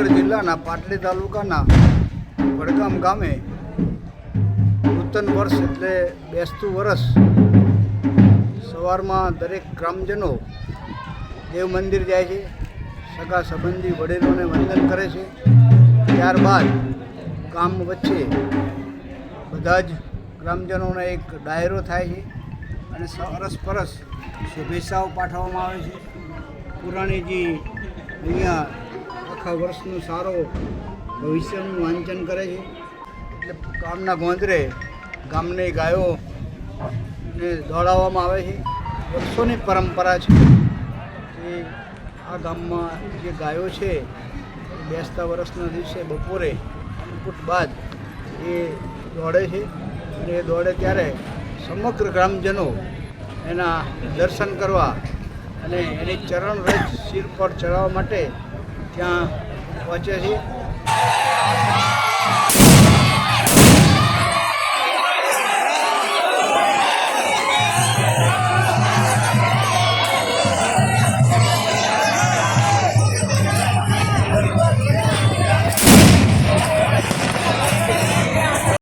ભાવનગર જિલ્લાના પાટડી તાલુકાના વડગામ ગામે નૂતન વર્ષ એટલે બેસતું વર્ષ સવારમાં દરેક ગ્રામજનો દેવ મંદિર જાય છે, સગા સંબંધી વડીલોને વંદન કરે છે. ત્યારબાદ ગામ વચ્ચે બધા જ ગ્રામજનોનો એક ડાયરો થાય છે અને અરસપરસ શુભેચ્છાઓ પાઠવવામાં આવે છે. પુરાણીજી અહીંયા આખા વર્ષનું સારો ભવિષ્યનું વાંચન કરે છે. એટલે ગામના ગોંદરે ગામની ગાયોને દોડાવવામાં આવે છે. વર્ષોની પરંપરા છે કે આ ગામમાં જે ગાયો છે બેસતા વર્ષના દિવસે બપોરે અન્નકૂટ બાદ એ દોડે છે અને એ દોડે ત્યારે સમગ્ર ગ્રામજનો એના દર્શન કરવા અને એની ચરણ રજ શિર પર ચડાવવા માટે ત્યાં પહોંચે છે.